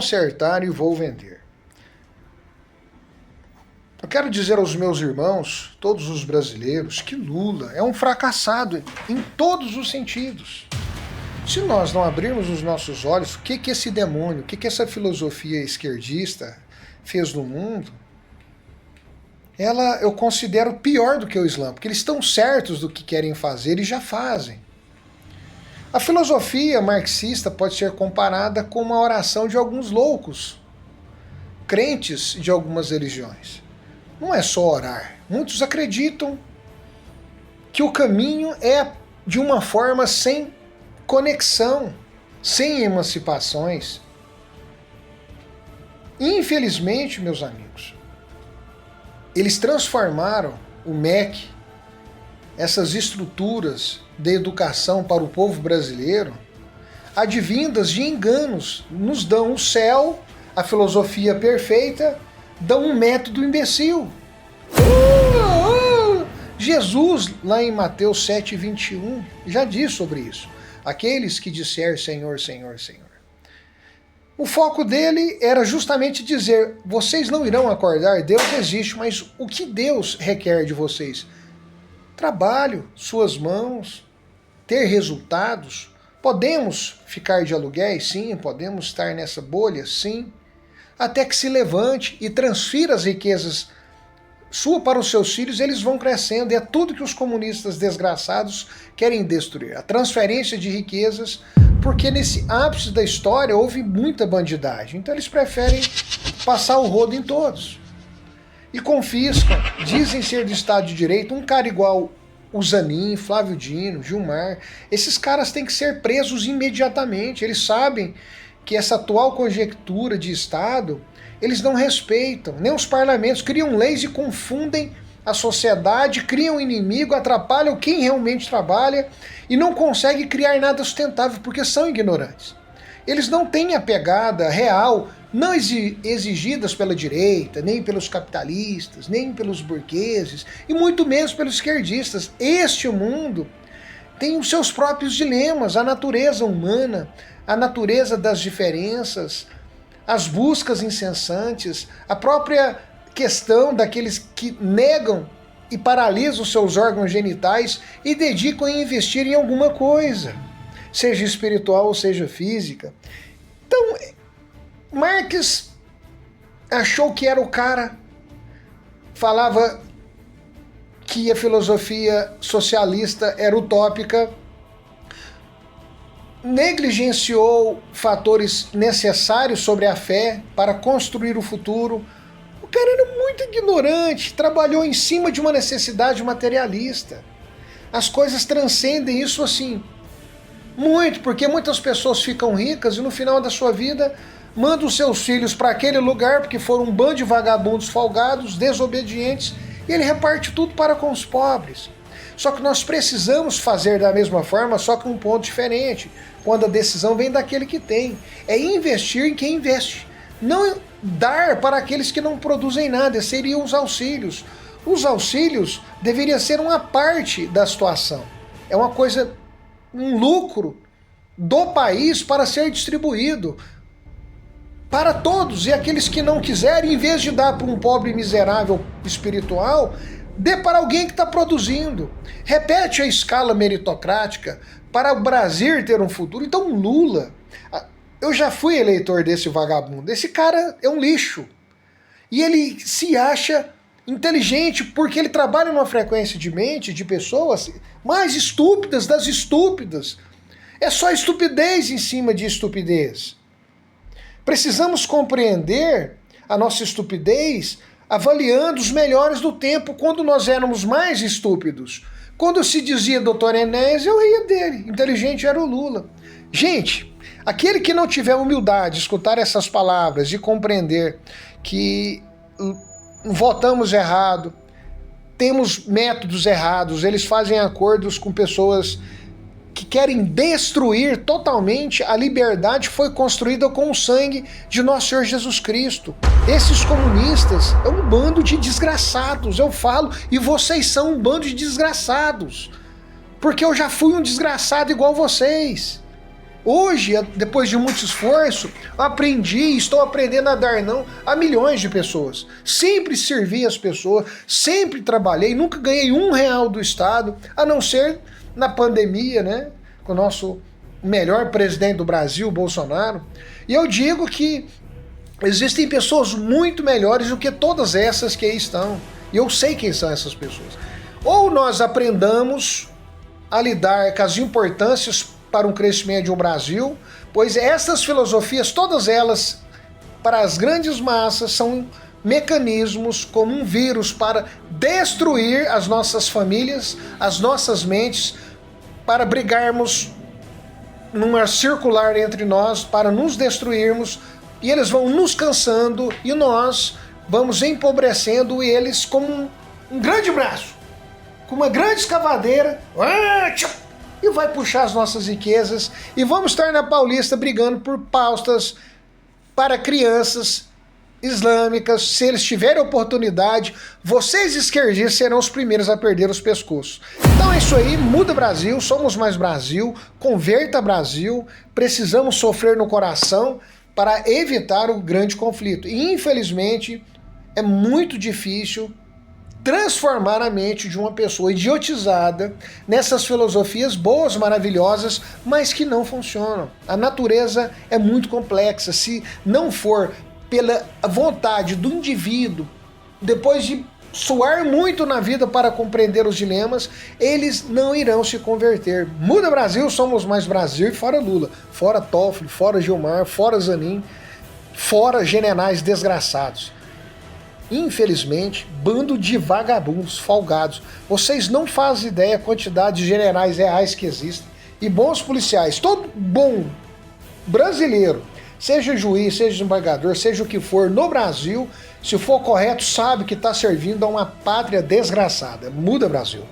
consertar e vou vender. Eu quero dizer aos meus irmãos, todos os brasileiros, que Lula é um fracassado em todos os sentidos. Se nós não abrirmos os nossos olhos, o que esse demônio, o que essa filosofia esquerdista fez no mundo, eu considero pior do que o Islã, porque eles estão certos do que querem fazer e já fazem. A filosofia marxista pode ser comparada com uma oração de alguns loucos, crentes de algumas religiões. Não é só orar. Muitos acreditam que o caminho é de uma forma sem conexão, sem emancipações. Infelizmente, meus amigos, eles transformaram o MEC, essas estruturas de educação para o povo brasileiro, advindas de enganos. Nos dão o céu, a filosofia perfeita, dão um método imbecil. Jesus, lá em Mateus 7,21, já diz sobre isso. Aqueles que disser Senhor, Senhor, Senhor. O foco dele era justamente dizer, vocês não irão acordar, Deus existe, mas o que Deus requer de vocês? Trabalho, suas mãos, ter resultados. Podemos ficar de aluguéis? Sim. Podemos estar nessa bolha? Sim. Até que se levante e transfira as riquezas sua para os seus filhos, eles vão crescendo. E é tudo que os comunistas desgraçados querem destruir. A transferência de riquezas, porque nesse ápice da história houve muita bandidagem. Então eles preferem passar o rodo em todos. E confiscam, dizem ser de Estado de Direito, um cara igual o Zanin, Flávio Dino, Gilmar. Esses caras têm que ser presos imediatamente. Eles sabem que essa atual conjectura de Estado, eles não respeitam, nem os parlamentos, criam leis e confundem a sociedade, criam inimigo, atrapalham quem realmente trabalha e não conseguem criar nada sustentável, porque são ignorantes. Eles não têm a pegada real, não exigidas pela direita, nem pelos capitalistas, nem pelos burgueses, e muito menos pelos esquerdistas. Este mundo tem os seus próprios dilemas, a natureza humana, a natureza das diferenças, as buscas incessantes, a própria questão daqueles que negam e paralisam seus órgãos genitais e dedicam a investir em alguma coisa, seja espiritual ou seja física. Então, Marx achou que era o cara, falava que a filosofia socialista era utópica, negligenciou fatores necessários sobre a fé para construir o futuro. O cara era muito ignorante, trabalhou em cima de uma necessidade materialista. As coisas transcendem isso assim, muito, porque muitas pessoas ficam ricas e no final da sua vida mandam seus filhos para aquele lugar porque foram um bando de vagabundos folgados, desobedientes, e ele reparte tudo para com os pobres. Só que nós precisamos fazer da mesma forma, só que um ponto diferente, quando a decisão vem daquele que tem. É investir em quem investe. Não dar para aqueles que não produzem nada, seriam os auxílios. Os auxílios deveriam ser uma parte da situação. É uma coisa, um lucro do país para ser distribuído para todos, e aqueles que não quiserem, em vez de dar para um pobre miserável espiritual, dê para alguém que está produzindo. Repete a escala meritocrática para o Brasil ter um futuro. Então Lula, eu já fui eleitor desse vagabundo, esse cara é um lixo. E ele se acha inteligente porque ele trabalha numa frequência de mente de pessoas mais estúpidas das estúpidas. É só estupidez em cima de estupidez. Precisamos compreender a nossa estupidez avaliando os melhores do tempo, quando nós éramos mais estúpidos. Quando se dizia Dr. Enéas, eu ria dele. Inteligente era o Lula. Gente, aquele que não tiver humildade de escutar essas palavras, de compreender que votamos errado, temos métodos errados, eles fazem acordos com pessoas que querem destruir totalmente a liberdade que foi construída com o sangue de nosso Senhor Jesus Cristo. Esses comunistas é um bando de desgraçados, eu falo, e vocês são um bando de desgraçados, porque eu já fui um desgraçado igual vocês. Hoje, depois de muito esforço, estou aprendendo a dar não a milhões de pessoas. Sempre servi as pessoas, sempre trabalhei, nunca ganhei R$1 do Estado, a não ser na pandemia, né? Com o nosso melhor presidente do Brasil, Bolsonaro. E eu digo que existem pessoas muito melhores do que todas essas que aí estão. E eu sei quem são essas pessoas. Ou nós aprendamos a lidar com as importâncias para um crescimento de um Brasil, pois essas filosofias, todas elas, para as grandes massas, são mecanismos como um vírus para destruir as nossas famílias, as nossas mentes, para brigarmos numa circular entre nós, para nos destruirmos, e eles vão nos cansando e nós vamos empobrecendo eles como um grande braço, com uma grande escavadeira, e vai puxar as nossas riquezas, e vamos estar na Paulista brigando por pautas para crianças islâmicas. Se eles tiverem oportunidade, vocês esquerdistas serão os primeiros a perder os pescoços. Então é isso aí, muda Brasil, somos mais Brasil, converta Brasil, precisamos sofrer no coração para evitar o grande conflito. E infelizmente é muito difícil transformar a mente de uma pessoa idiotizada nessas filosofias boas, maravilhosas, mas que não funcionam. A natureza é muito complexa. Se não for pela vontade do indivíduo, depois de suar muito na vida para compreender os dilemas, eles não irão se converter. Muda Brasil, somos mais Brasil, e fora Lula, fora Toffoli, fora Gilmar, fora Zanin, fora generais desgraçados. Infelizmente, bando de vagabundos, folgados. Vocês não fazem ideia da quantidade de generais reais que existem e bons policiais. Todo bom brasileiro, seja juiz, seja desembargador, seja o que for, no Brasil, se for correto, sabe que está servindo a uma pátria desgraçada. Muda Brasil.